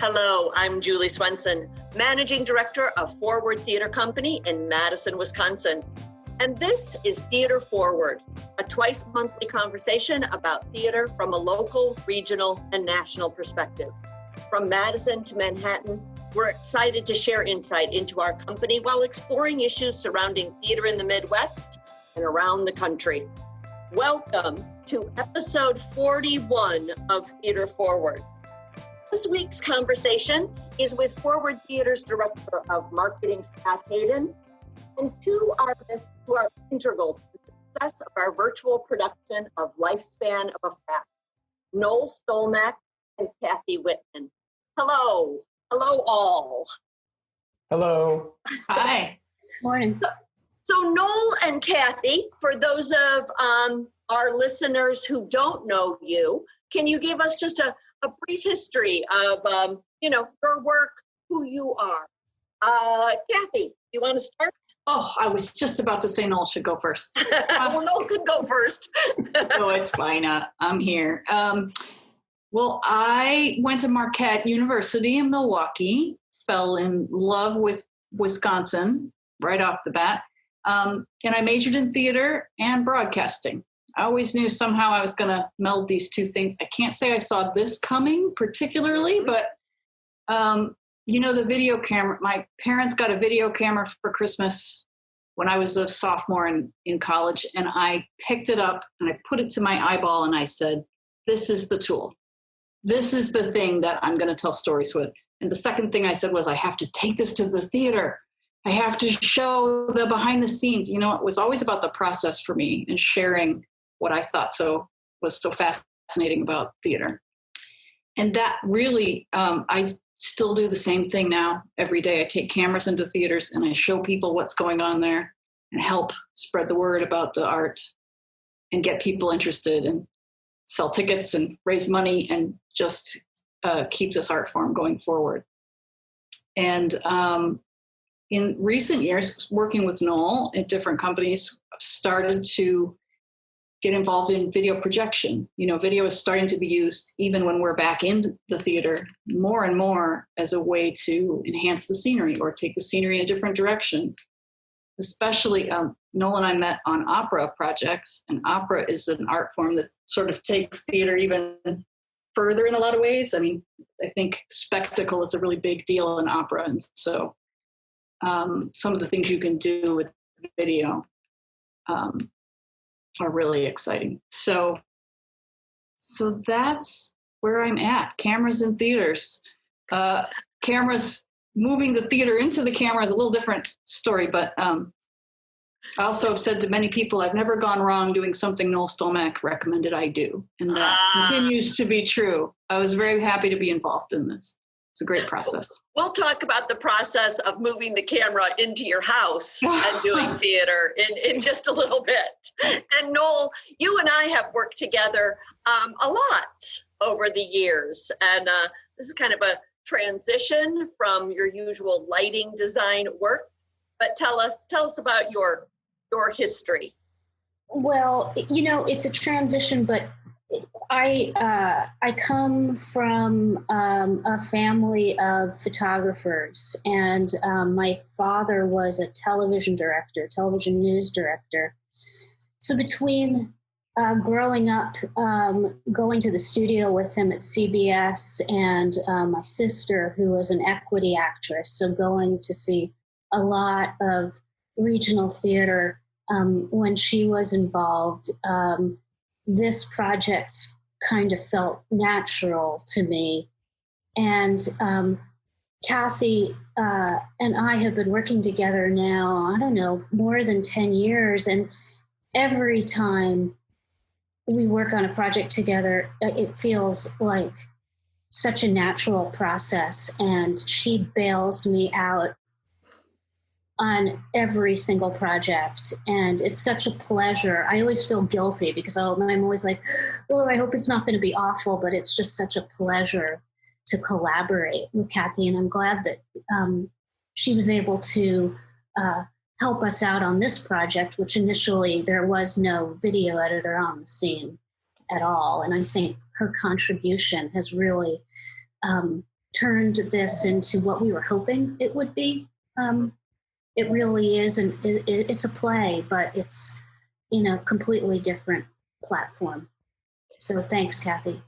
Hello, I'm Julie Swenson, Managing Director of Forward Theater Company in Madison, Wisconsin. And this is Theater Forward, a twice-monthly conversation about theater from a local, regional, and national perspective. From Madison to Manhattan, we're excited to share insight into our company while exploring issues surrounding theater in the Midwest and around the country. Welcome to episode 41 of Theater Forward. This week's conversation is with Forward Theater's Director of Marketing, Scott Hayden, and two artists who are integral to the success of our virtual production of Lifespan of a Fact, Noel Stolmack and Kathy Whitman. Hello. Hello, all. Hello. Hi. Morning. So Noel and Kathy, for those of our listeners who don't know you, can you give us just a brief history of, your work, who you are? Kathy, you want to start? Oh, I was just about to say Noel should go first. Well, Noel could go first. No, it's fine. I'm here. Well, I went to Marquette University in Milwaukee, fell in love with Wisconsin right off the bat, and I majored in theater and broadcasting. I always knew somehow I was going to meld these two things. I can't say I saw this coming particularly, but, the video camera, my parents got a video camera for Christmas when I was a sophomore in college, and I picked it up and I put it to my eyeball and I said, this is the tool. This is the thing that I'm going to tell stories with. And the second thing I said was, I have to take this to the theater. I have to show the behind the scenes. It was always about the process for me and sharing what I thought was so fascinating about theater. And that really, I still do the same thing now every day. I take cameras into theaters and I show people what's going on there and help spread the word about the art and get people interested and sell tickets and raise money and just keep this art form going forward. And in recent years, working with Noel at different companies, I've started to get involved in video projection. Video is starting to be used even when we're back in the theater more and more as a way to enhance the scenery or take the scenery in a different direction. Especially, Noel and I met on opera projects, and opera is an art form that sort of takes theater even further in a lot of ways. I mean, I think spectacle is a really big deal in opera, and so some of the things you can do with video are really exciting. So that's where I'm at. Cameras in theaters. Cameras moving the theater into the camera is a little different story, but I also have said to many people, I've never gone wrong doing something Noel Stolmack recommended I do. And that continues to be true. I was very happy to be involved in this. It's a great process. We'll talk about the process of moving the camera into your house and doing theater in just a little bit. And Noel, you and I have worked together a lot over the years. And this is kind of a transition from your usual lighting design work. But tell us about your history. Well, it's a transition, but I come from a family of photographers, and my father was a television news director. So between growing up, going to the studio with him at CBS, and my sister, who was an equity actress, so going to see a lot of regional theater when she was involved, this project kind of felt natural to me. And Kathy and I have been working together now, more than 10 years. And every time we work on a project together, it feels like such a natural process. And she bails me out on every single project. And it's such a pleasure. I always feel guilty because I'm always like, I hope it's not going to be awful, but it's just such a pleasure to collaborate with Kathy. And I'm glad that she was able to help us out on this project, which initially there was no video editor on the scene at all. And I think her contribution has really turned this into what we were hoping it would be. It really is, and it's a play, but it's completely different platform. So thanks, Kathy.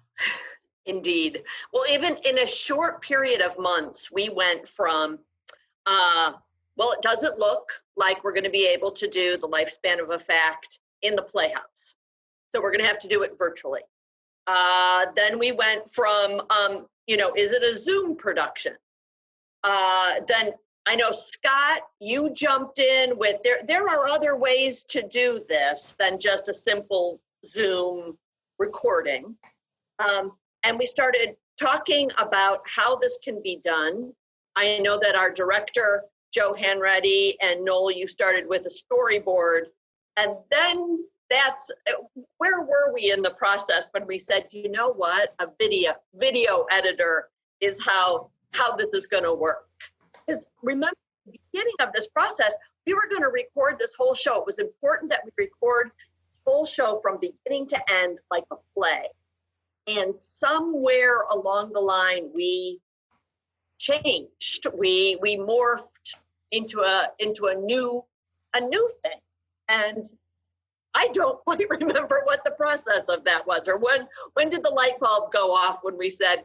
Indeed. Well, even in a short period of months, we went from, it doesn't look like we're going to be able to do the lifespan of a fact in the Playhouse. So we're going to have to do it virtually. Then we went from, is it a Zoom production? Then I know, Scott, you jumped in with, there are other ways to do this than just a simple Zoom recording. And we started talking about how this can be done. I know that our director, Joe Hanreddy, and Noel, you started with a storyboard. And then where were we in the process when we said, you know what, a video editor is how this is going to work? Because remember, at the beginning of this process, we were going to record this whole show. It was important that we record this whole show from beginning to end like a play. And somewhere along the line, we changed. We morphed into a new thing. And I don't quite remember what the process of that was, or when did the light bulb go off when we said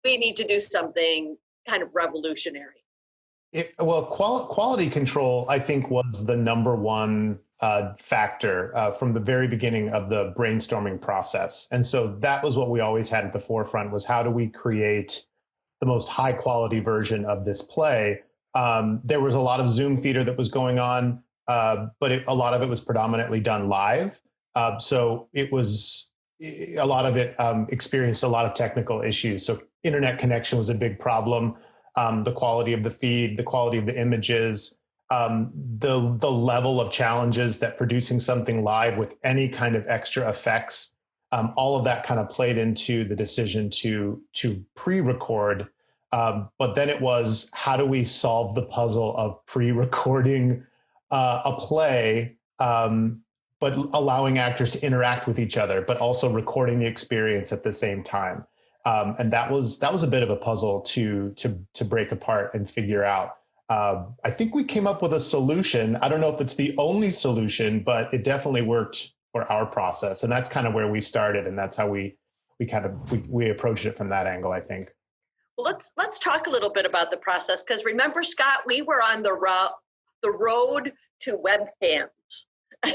we need to do something kind of revolutionary? Quality control, I think, was the number one factor from the very beginning of the brainstorming process. And so that was what we always had at the forefront, was how do we create the most high quality version of this play? There was a lot of Zoom theater that was going on, but a lot of it was predominantly done live. So it was, a lot of it experienced a lot of technical issues. So internet connection was a big problem. The quality of the feed, the quality of the images, the level of challenges that producing something live with any kind of extra effects, all of that kind of played into the decision to pre-record. But then it was, how do we solve the puzzle of pre-recording a play, but allowing actors to interact with each other, but also recording the experience at the same time. And that was a bit of a puzzle to break apart and figure out. I think we came up with a solution. I don't know if it's the only solution, but it definitely worked for our process. And that's kind of where we started. And that's how we approached it from that angle, I think. Well, let's talk a little bit about the process, because remember, Scott, we were on the road to webcams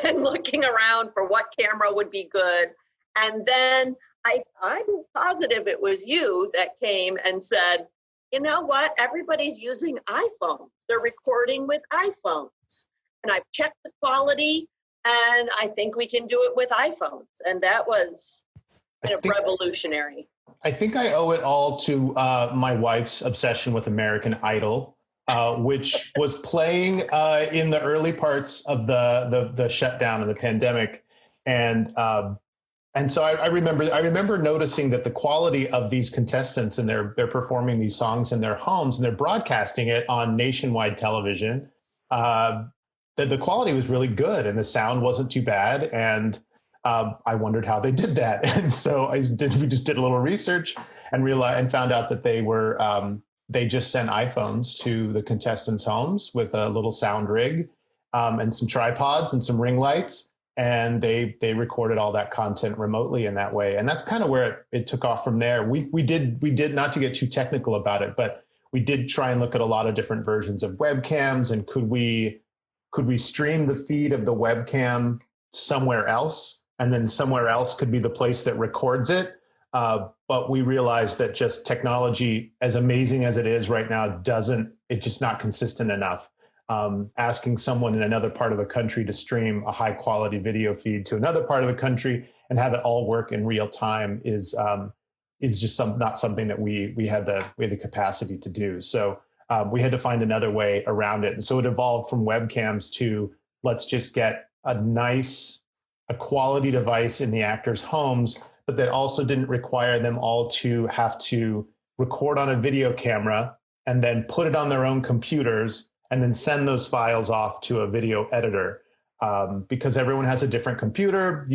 and looking around for what camera would be good. And then I'm positive it was you that came and said, you know what, everybody's using iPhones. They're recording with iPhones. And I've checked the quality, and I think we can do it with iPhones. And that was kind of revolutionary. I think I owe it all to my wife's obsession with American Idol, which was playing in the early parts of the shutdown of the pandemic. And so I remember noticing that the quality of these contestants, and they're performing these songs in their homes and they're broadcasting it on nationwide television, that the quality was really good and the sound wasn't too bad. And I wondered how they did that. And so we just did a little research and found out that they just sent iPhones to the contestants' homes with a little sound rig and some tripods and some ring lights. And they recorded all that content remotely in that way. And that's kind of where it took off from there. We did, not to get too technical about it, but we did try and look at a lot of different versions of webcams, and could we stream the feed of the webcam somewhere else, and then somewhere else could be the place that records it. But we realized that just technology, as amazing as it is right now, it's just not consistent enough. Asking someone in another part of the country to stream a high quality video feed to another part of the country and have it all work in real time is just not something that we had the capacity to do. So we had to find another way around it. And so it evolved from webcams to, let's just get a quality device in the actors' homes, but that also didn't require them all to have to record on a video camera and then put it on their own computers and then send those files off to a video editor, because everyone has a different computer.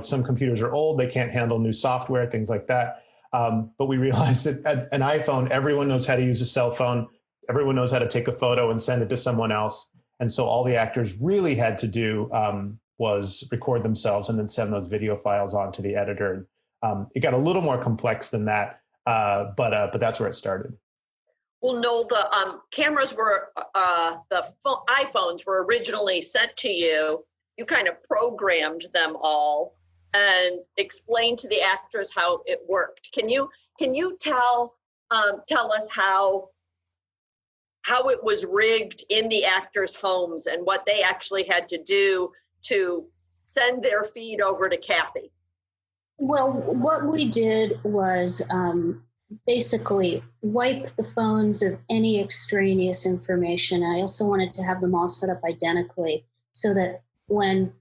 Some computers are old, they can't handle new software, things like that. But we realized that an iPhone, everyone knows how to use a cell phone. Everyone knows how to take a photo and send it to someone else. And so all the actors really had to do was record themselves and then send those video files on to the editor. It got a little more complex than that, but that's where it started. Well, no, the cameras were, iPhones were originally sent to you. You kind of programmed them all and explained to the actors how it worked. Can you tell us how it was rigged in the actors' homes and what they actually had to do to send their feed over to Kathy? Well, what we did was basically wipe the phones of any extraneous information. I also wanted to have them all set up identically so that when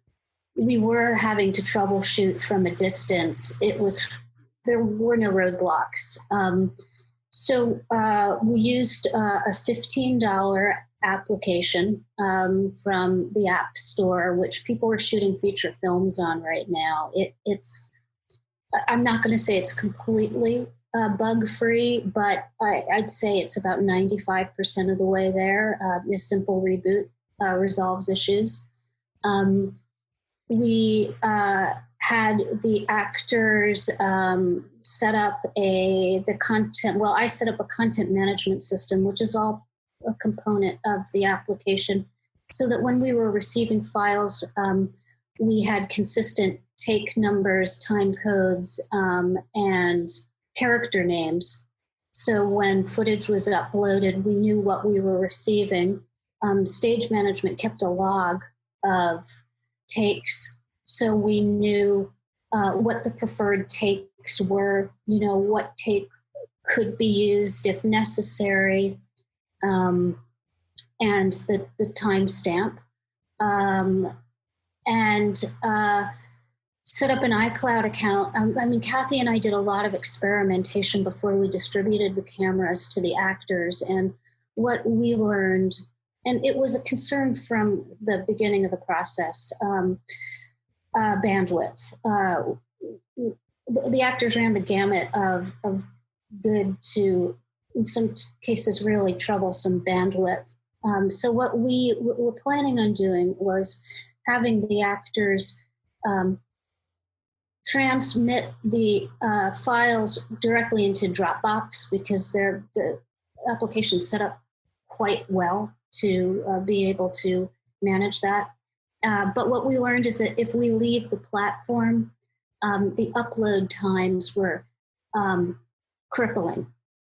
we were having to troubleshoot from a distance, there were no roadblocks. So we used a $15 application from the App Store, which people are shooting feature films on right now. I'm not going to say it's completely bug-free, but I'd say it's about 95% of the way there. A simple reboot resolves issues. We had the actors set up the content. Well, I set up a content management system, which is all a component of the application, so that when we were receiving files, we had consistent take numbers, time codes, and character names. So when footage was uploaded, we knew what we were receiving. Stage management kept a log of takes, so we knew what the preferred takes were, what take could be used if necessary, and the timestamp, and set up an iCloud account. Kathy and I did a lot of experimentation before we distributed the cameras to the actors, and what we learned, and it was a concern from the beginning of the process, bandwidth. The actors ran the gamut of good to, in some cases, really troublesome bandwidth. So what we were planning on doing was having the actors transmit the files directly into Dropbox, because the application set up quite well to be able to manage that. But what we learned is that if we leave the platform, the upload times were crippling.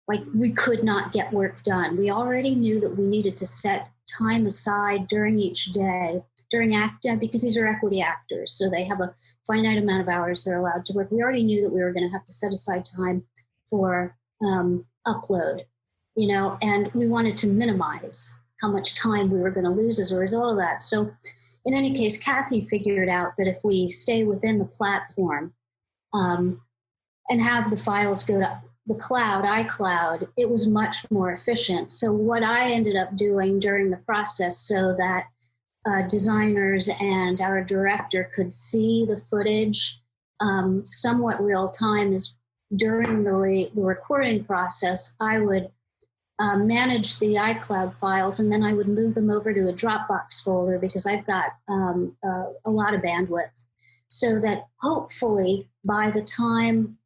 Like, we could not get work done. We already knew that we needed to set time aside during each day, because these are equity actors, so they have a finite amount of hours they're allowed to work. We already knew that we were going to have to set aside time for upload, and we wanted to minimize how much time we were going to lose as a result of that. So in any case, Kathy figured out that if we stay within the platform and have the files go to the cloud, iCloud, it was much more efficient. So what I ended up doing during the process, so that designers and our director could see the footage somewhat real time, is during the recording process, I would manage the iCloud files, and then I would move them over to a Dropbox folder, because I've got a lot of bandwidth, so that hopefully by the time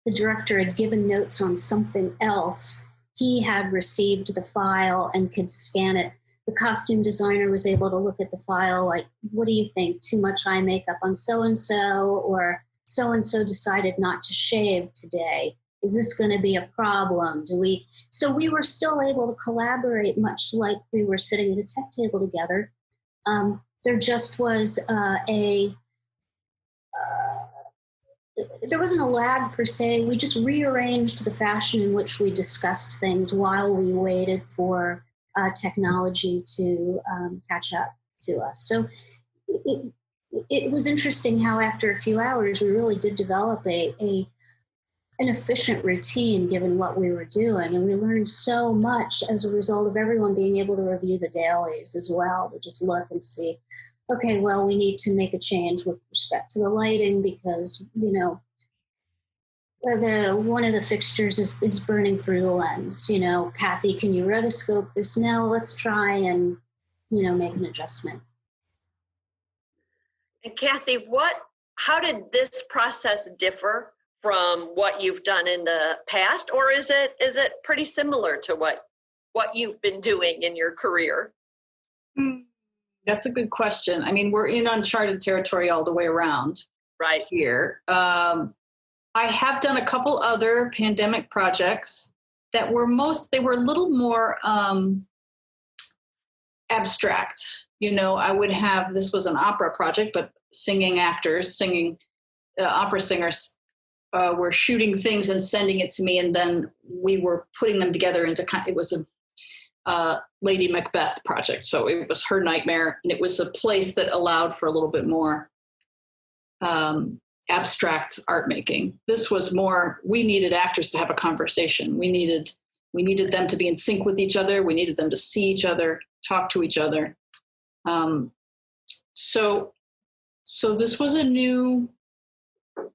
the director had given notes on something else, he had received the file and could scan it. The costume designer was able to look at the file, like, what do you think? Too much eye makeup on so-and-so, or so-and-so decided not to shave today. Is this going to be a problem? So we were still able to collaborate much like we were sitting at a tech table together. There just was there wasn't a lag per se. We just rearranged the fashion in which we discussed things while we waited for technology to catch up to us. So it was interesting how after a few hours, we really did develop an efficient routine given what we were doing. And we learned so much as a result of everyone being able to review the dailies as well, to just look and see, okay, well, we need to make a change with respect to the lighting, because, one of the fixtures is burning through the lens. Kathy, can you rotoscope this? No, let's try and make an adjustment. And Kathy, how did this process differ from what you've done in the past, or is it pretty similar to what you've been doing in your career? That's a good question. I mean, we're in uncharted territory all the way around right here. I have done a couple other pandemic projects that were a little more abstract. I would have, this was an opera project, but opera singers were shooting things and sending it to me, and then we were putting them together into it was a Lady Macbeth project. So it was her nightmare, and it was a place that allowed for a little bit more abstract art making. This was more, we needed actors to have a conversation. We needed them to be in sync with each other. We needed them to see each other, talk to each other. So this was a new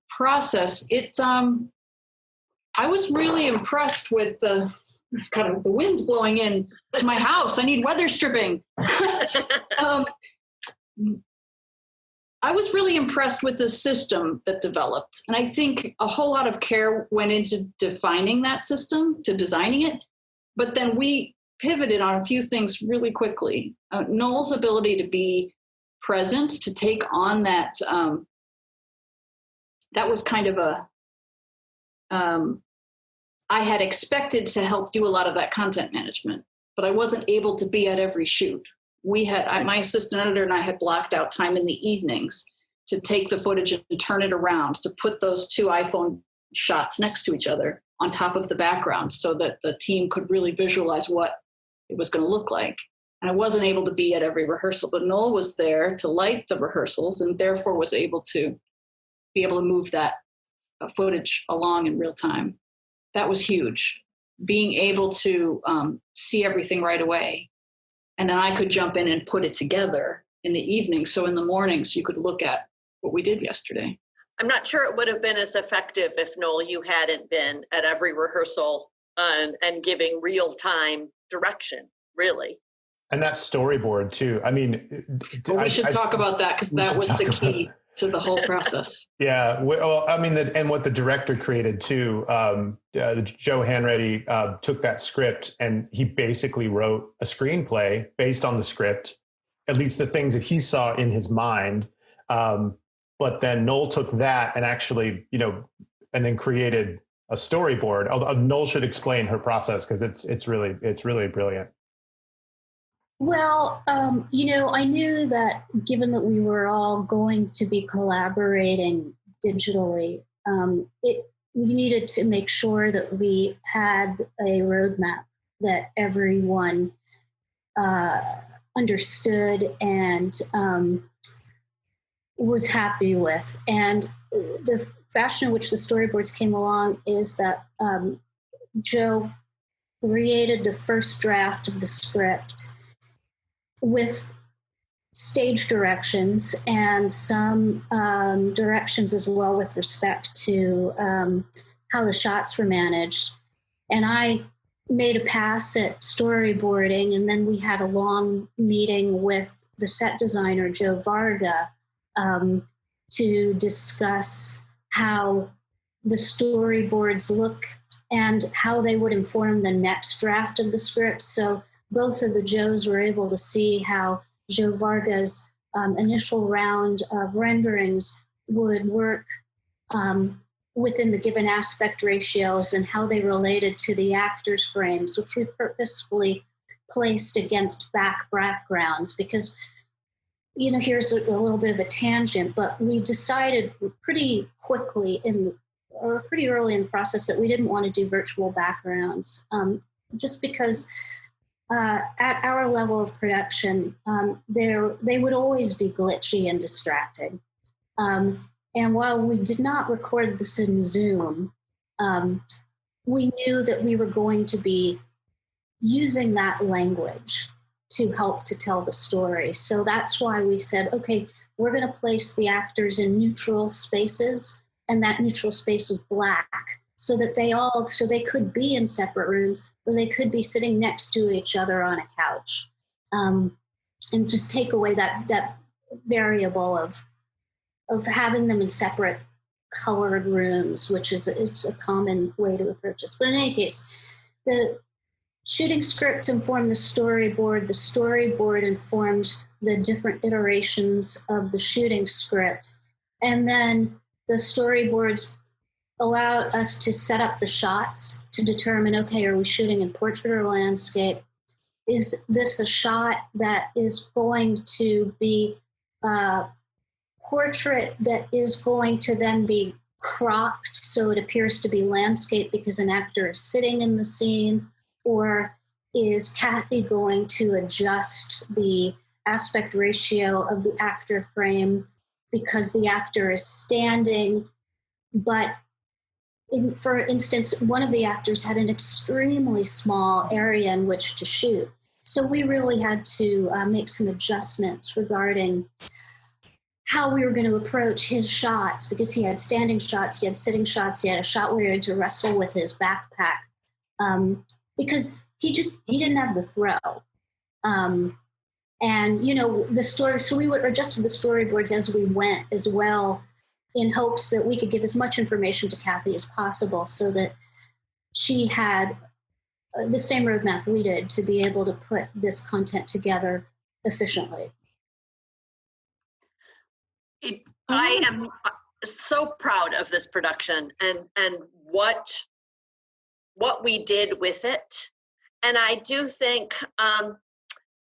process. I was really impressed with the wind's blowing in to my house. I need weather stripping. I was really impressed with the system that developed. And I think a whole lot of care went into defining that system, to designing it. But then we pivoted on a few things really quickly. Noel's ability to be present, to take on that, that was kind of I had expected to help do a lot of that content management, but I wasn't able to be at every shoot. My assistant editor and I had blocked out time in the evenings to take the footage and turn it around, to put those two iPhone shots next to each other on top of the background so that the team could really visualize what it was going to look like. And I wasn't able to be at every rehearsal, but Noel was there to light the rehearsals and therefore was able to move that footage along in real time. That was huge. Being able to see everything right away. And then I could jump in and put it together in the evening. So in the mornings, you could look at what we did yesterday. I'm not sure it would have been as effective if, Noel, you hadn't been at every rehearsal and giving real-time direction, really. And that storyboard, too. I mean... we should talk about that, because that was the key to the whole process. Yeah. Well, I mean, and what the director created, too. Joe Hanreddy took that script, and he basically wrote a screenplay based on the script, at least the things that he saw in his mind. But then Noel took that and actually, and then created a storyboard. Noel should explain her process, because it's really brilliant. Well, I knew that given that we were all going to be collaborating digitally, we needed to make sure that we had a roadmap that everyone understood and was happy with. And the fashion in which the storyboards came along is that Joe created the first draft of the script with stage directions and some directions as well with respect to how the shots were managed. And I made a pass at storyboarding, and then we had a long meeting with the set designer, Joe Varga, to discuss how the storyboards look and how they would inform the next draft of the script. So both of the Joes were able to see how Joe Varga's initial round of renderings would work within the given aspect ratios and how they related to the actors' frames, which we purposefully placed against backgrounds because, here's a little bit of a tangent, but we decided pretty quickly or pretty early in the process that we didn't want to do virtual backgrounds, just because at our level of production, they would always be glitchy and distracting. And while we did not record this in Zoom, we knew that we were going to be using that language to help to tell the story. So that's why we said, okay, we're going to place the actors in neutral spaces, and that neutral space was black. so that they could be in separate rooms, or they could be sitting next to each other on a couch, and just take away that variable of having them in separate colored rooms, which it's a common way to approach this. But in any case, the shooting script informed the storyboard informed the different iterations of the shooting script, and then the storyboards allowed us to set up the shots to determine, okay, are we shooting in portrait or landscape? Is this a shot that is going to be a portrait that is going to then be cropped so it appears to be landscape because an actor is sitting in the scene? Or is Kathy going to adjust the aspect ratio of the actor frame because the actor is standing? But for instance, one of the actors had an extremely small area in which to shoot. So we really had to make some adjustments regarding how we were going to approach his shots, because he had standing shots, he had sitting shots, he had a shot where he had to wrestle with his backpack, because he didn't have the throw. And, the story, so we adjusted the storyboards as we went as well, in hopes that we could give as much information to Kathy as possible so that she had the same roadmap we did to be able to put this content together efficiently. I am so proud of this production and what we did with it. And I do think,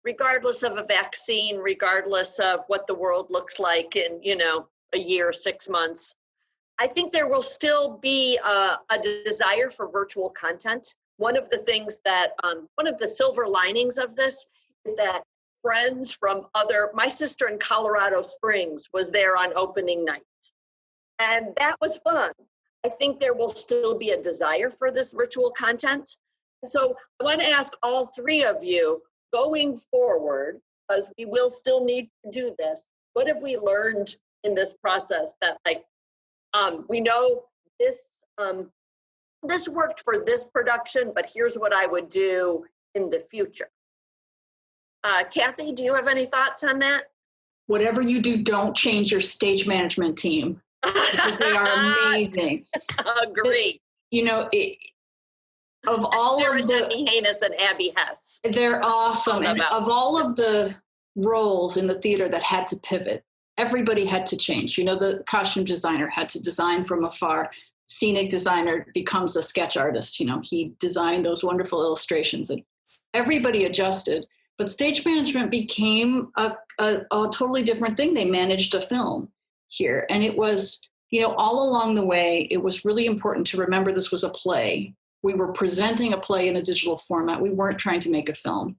regardless of a vaccine, regardless of what the world looks like in, a year, 6 months, I think there will still be a desire for virtual content. One of the things that, one of the silver linings of this is that friends from my sister in Colorado Springs was there on opening night. And that was fun. I think there will still be a desire for this virtual content. So I want to ask all three of you, going forward, because we will still need to do this, what have we learned in this process that we know this worked for this production, but here's what I would do in the future. Kathy, do you have any thoughts on that? Whatever you do, don't change your stage management team, because they are amazing. Agree. Of all Sarah of the Haynes and Abby Hess, they're awesome. And of all of the roles in the theater that had to pivot, everybody had to change. The costume designer had to design from afar. Scenic designer becomes a sketch artist. He designed those wonderful illustrations, and everybody adjusted. But stage management became a totally different thing. They managed a film here. And it was, all along the way, it was really important to remember this was a play. We were presenting a play in a digital format. We weren't trying to make a film.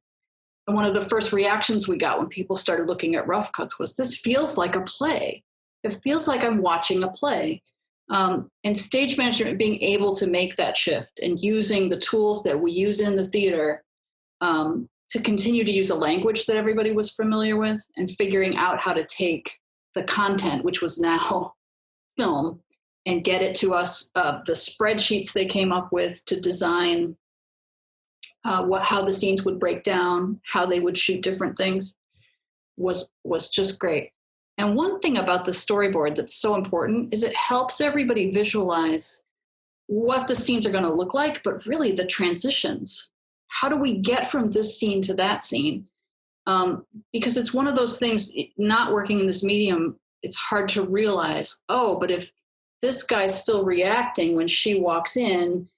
And one of the first reactions we got when people started looking at rough cuts was, this feels like a play. It feels like I'm watching a play. And stage management being able to make that shift and using the tools that we use in the theater to continue to use a language that everybody was familiar with, and figuring out how to take the content, which was now film, and get it to us, the spreadsheets they came up with to design how the scenes would break down, how they would shoot different things, was just great. And one thing about the storyboard that's so important is it helps everybody visualize what the scenes are going to look like, but really the transitions. How do we get from this scene to that scene? Because it's one of those things, not working in this medium, it's hard to realize, but if this guy's still reacting when she walks in,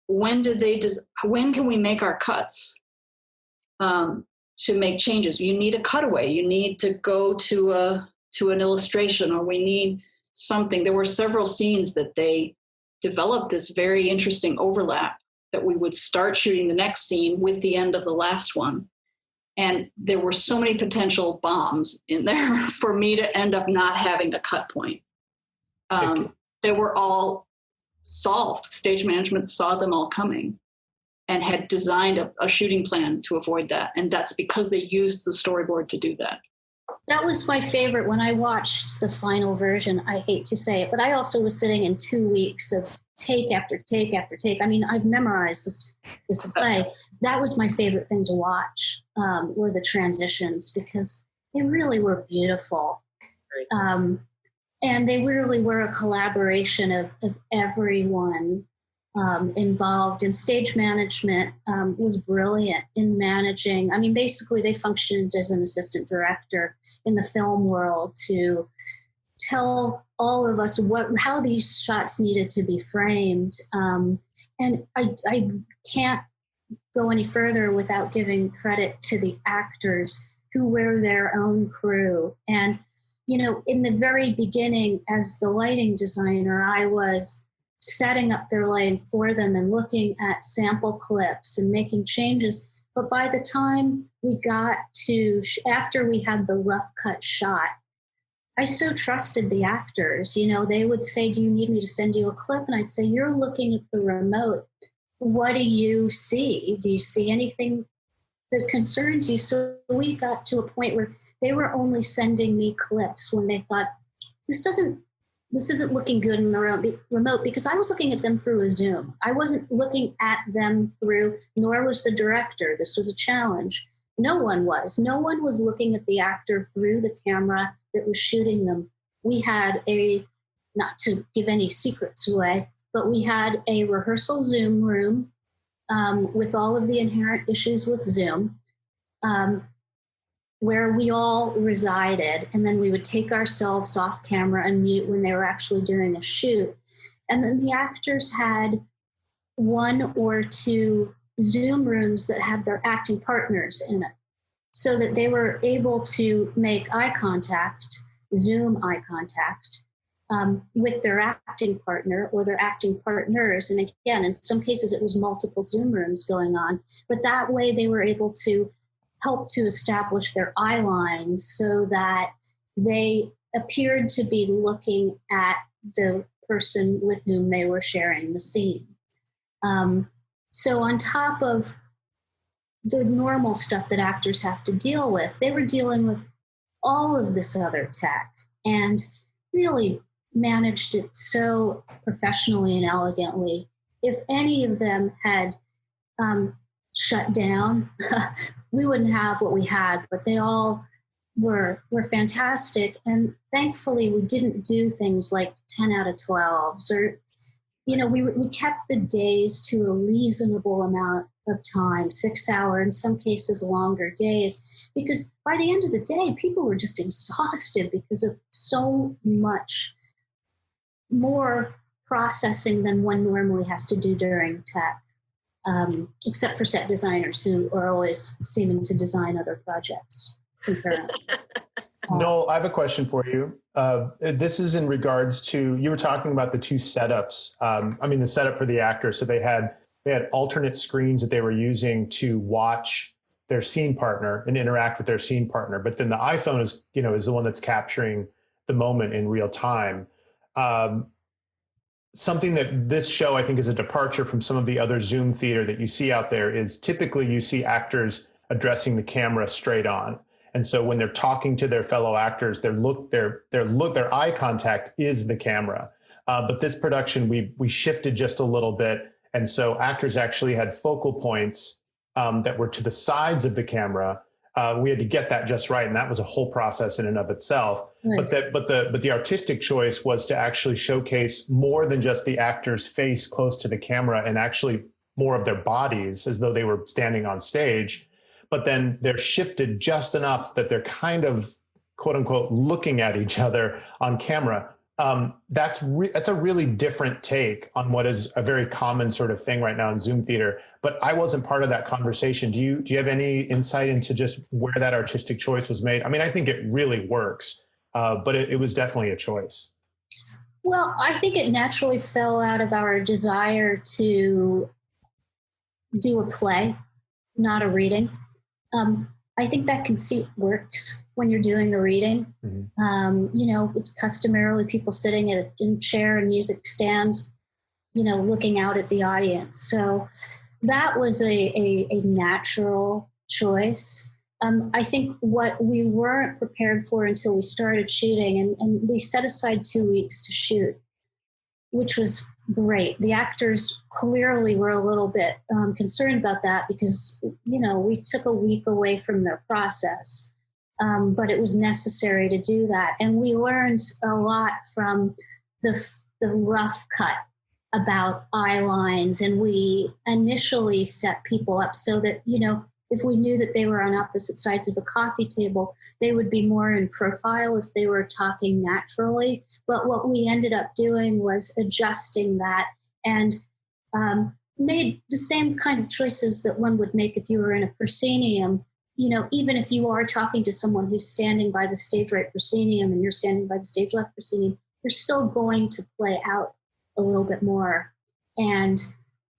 when can we make our cuts to make changes? You need a cutaway. You need to go to an illustration, or we need something. There were several scenes that they developed this very interesting overlap that we would start shooting the next scene with the end of the last one. And there were so many potential bombs in there for me to end up not having a cut point. They were all solved. Stage management saw them all coming and had designed a shooting plan to avoid that. And that's because they used the storyboard to do that. That was my favorite when I watched the final version. I hate to say it, but I also was sitting in 2 weeks of take after take after take. I mean, I've memorized this play. That was my favorite thing to watch, were the transitions, because they really were beautiful. And they really were a collaboration of everyone involved. And stage management was brilliant in managing. I mean, basically, they functioned as an assistant director in the film world to tell all of us how these shots needed to be framed. And I can't go any further without giving credit to the actors who were their own crew. And in the very beginning, as the lighting designer, I was setting up their lighting for them and looking at sample clips and making changes. But by the time we got to, after we had the rough cut shot, I so trusted the actors. They would say, do you need me to send you a clip? And I'd say, you're looking at the remote. What do you see? Do you see anything that concerns you? So we got to a point where they were only sending me clips when they thought, this isn't looking good in the remote, because I was looking at them through a Zoom. I wasn't looking at them through, nor was the director. This was a challenge. No one was. No one was looking at the actor through the camera that was shooting them. We had not to give any secrets away, but we had a rehearsal Zoom room with all of the inherent issues with Zoom, where we all resided, and then we would take ourselves off camera and mute when they were actually doing a shoot. And then the actors had 1 or 2 Zoom rooms that had their acting partners in it, so that they were able to make eye contact, Zoom eye contact, with their acting partner or their acting partners. And again, in some cases, it was multiple Zoom rooms going on, but that way they were able to help to establish their eye lines so that they appeared to be looking at the person with whom they were sharing the scene. So on top of the normal stuff that actors have to deal with, they were dealing with all of this other tech and really managed it so professionally and elegantly. If any of them had shut down, we wouldn't have what we had, but they all were fantastic. And thankfully, we didn't do things like 10 out of 12s, or, we kept the days to a reasonable amount of time, 6-hour, in some cases longer days, because by the end of the day, people were just exhausted because of so much more processing than one normally has to do during tech. Except for set designers who are always seeming to design other projects concurrently. Noel, I have a question for you. This is in regards to, you were talking about the 2 setups. The setup for the actors. So they had alternate screens that they were using to watch their scene partner and interact with their scene partner. But then the iPhone is the one that's capturing the moment in real time. Something that this show, I think, is a departure from some of the other Zoom theater that you see out there is typically you see actors addressing the camera straight on. And so when they're talking to their fellow actors, their eye contact is the camera. But this production, we shifted just a little bit. And so actors actually had focal points that were to the sides of the camera. We had to get that just right, and that was a whole process in and of itself. Right. But the artistic choice was to actually showcase more than just the actor's face close to the camera, and actually more of their bodies as though they were standing on stage. But then they're shifted just enough that they're kind of, quote unquote, looking at each other on camera. That's a really different take on what is a very common sort of thing right now in Zoom theater. But I wasn't part of that conversation. Do you have any insight into just where that artistic choice was made? I think it really works, but it was definitely a choice. Well, I think it naturally fell out of our desire to do a play, not a reading. I think that conceit works when you're doing a reading. Mm-hmm. It's customarily people sitting in a chair and music stands, looking out at the audience. So that was a natural choice. I think what we weren't prepared for until we started shooting, and we set aside 2 weeks to shoot, which was great. The actors clearly were a little bit concerned about that because, we took a week away from their process, but it was necessary to do that. And we learned a lot from the rough cut about eye lines. And we initially set people up so that, if we knew that they were on opposite sides of a coffee table, they would be more in profile if they were talking naturally. But what we ended up doing was adjusting that and made the same kind of choices that one would make if you were in a proscenium. Even if you are talking to someone who's standing by the stage right proscenium and you're standing by the stage left proscenium, you're still going to play out a little bit more. And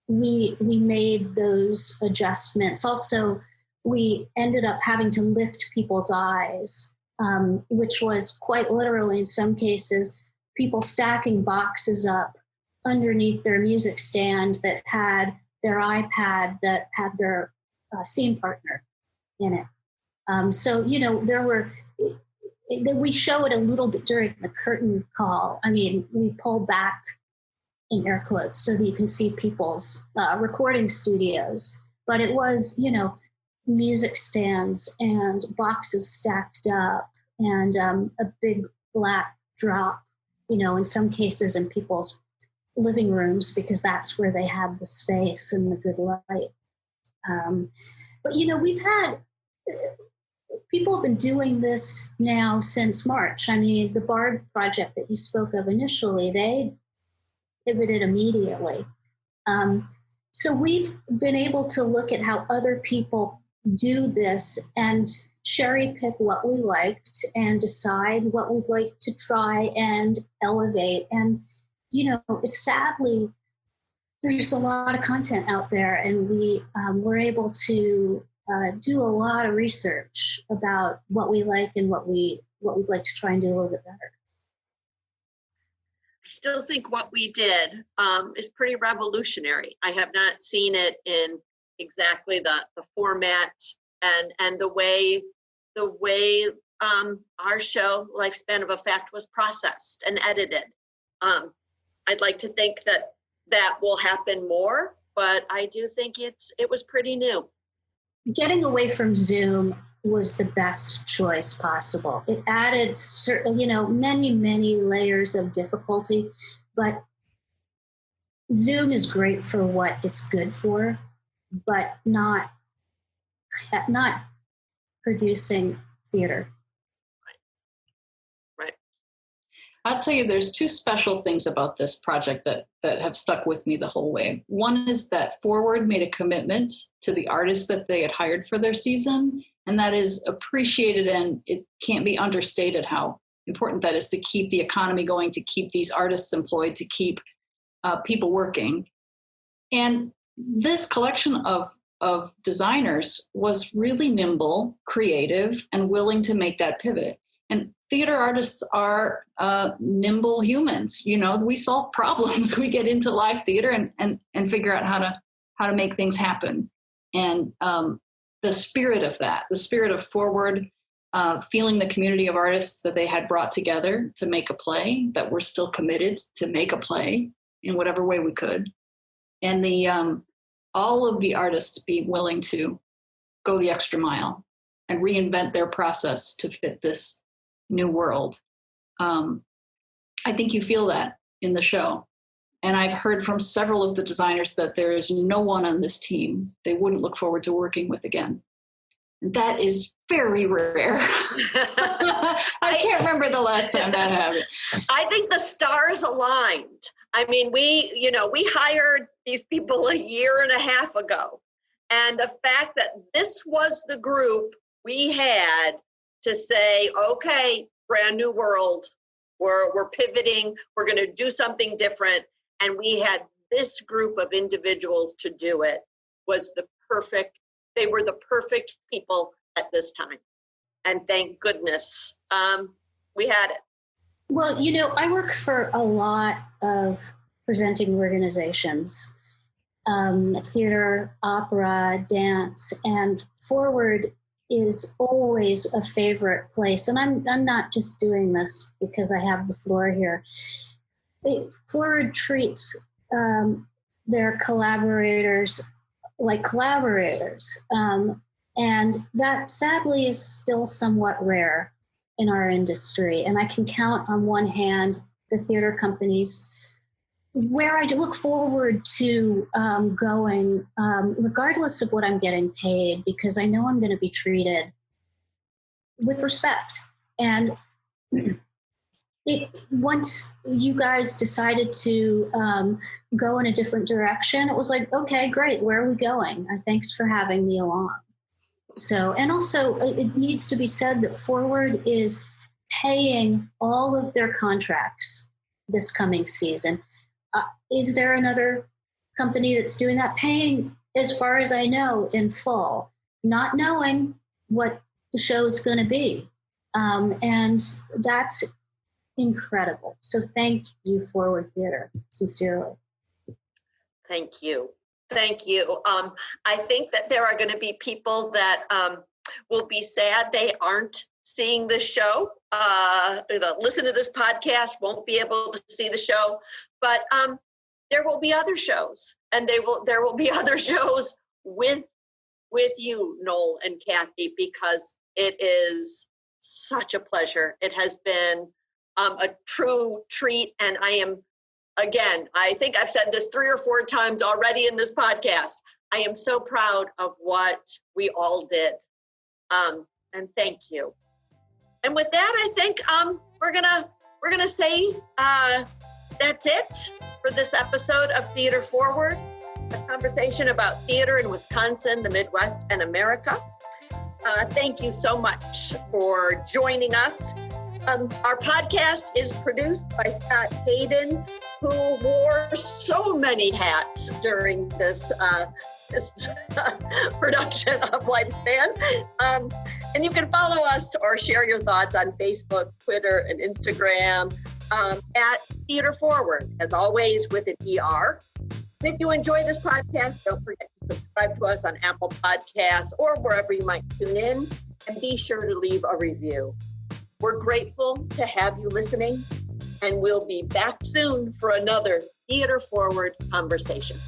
we made those adjustments. Also, we ended up having to lift people's eyes, which was quite literally in some cases, people stacking boxes up underneath their music stand that had their iPad that had their scene partner in it. So, we show it a little bit during the curtain call. I mean, we pull back in air quotes so that you can see people's recording studios. But it was, music stands and boxes stacked up and a big black drop, in some cases in people's living rooms because that's where they had the space and the good light. But, we've had, people have been doing this now since March. I mean, the BARD project that you spoke of initially, they pivoted immediately. So we've been able to look at how other people do this and cherry pick what we liked and decide what we'd like to try and elevate. And, it's sadly, there's a lot of content out there, and we were able to do a lot of research about what we like and what we'd like to try and do a little bit better. I still think what we did is pretty revolutionary. I have not seen it in exactly the format and the way our show Lifespan of Effect was processed and edited. I'd like to think that will happen more, but I do think it was pretty new. Getting away from Zoom was the best choice possible. It added, many, many layers of difficulty, but Zoom is great for what it's good for, but not producing theater. Right. I'll tell you, there's two special things about this project that have stuck with me the whole way. One is that Forward made a commitment to the artists that they had hired for their season, and that is appreciated, and it can't be understated how important that is to keep the economy going, to keep these artists employed, to keep people working. And this collection of designers was really nimble, creative, and willing to make that pivot. And theater artists are nimble humans. We solve problems. We get into live theater and figure out how to make things happen. And the spirit of that, the spirit of Forward, feeling the community of artists that they had brought together to make a play, that we're still committed to make a play in whatever way we could. And all of the artists being willing to go the extra mile and reinvent their process to fit this new world. I think you feel that in the show. And I've heard from several of the designers that there is no one on this team they wouldn't look forward to working with again. And that is very rare. I can't remember the last time that happened. I think the stars aligned. I mean, we hired these people a year and a half ago. And the fact that this was the group we had to say, okay, brand new world, we're pivoting, we're going to do something different. And we had this group of individuals to do it they were the perfect people at this time. And thank goodness we had it. Well, I work for a lot of presenting organizations, theater, opera, dance, and Forward is always a favorite place. And I'm not just doing this because I have the floor here. Forward treats their collaborators like collaborators. And that sadly is still somewhat rare in our industry. And I can count on one hand the theater companies where I look forward to going, regardless of what I'm getting paid, because I know I'm going to be treated with respect. And once you guys decided to go in a different direction, it was like, okay, great. Where are we going? Thanks for having me along. So, and also it needs to be said that Forward is paying all of their contracts this coming season. Is there another company that's doing that? Paying, as far as I know, in full, not knowing what the show is going to be. And that's incredible. So thank you, Forward Theater, sincerely. Thank you. Thank you. I think that there are going to be people that will be sad they aren't seeing the show. Listen to this podcast, won't be able to see the show, but there will be other shows, and there will be other shows with you, Noel and Kathy, because it is such a pleasure. It has been a true treat, and I think I've said this 3 or 4 times already in this podcast. I am so proud of what we all did. And thank you. And with that, I think we're gonna say that's it for this episode of Theater Forward, a conversation about theater in Wisconsin, the Midwest, and America. Thank you so much for joining us. Our podcast is produced by Scott Hayden, who wore so many hats during this production of Lifespan. And you can follow us or share your thoughts on Facebook, Twitter, and Instagram at Theater Forward, as always with an ER. And if you enjoy this podcast, don't forget to subscribe to us on Apple Podcasts or wherever you might tune in, and be sure to leave a review. We're grateful to have you listening, and we'll be back soon for another Theater Forward conversation.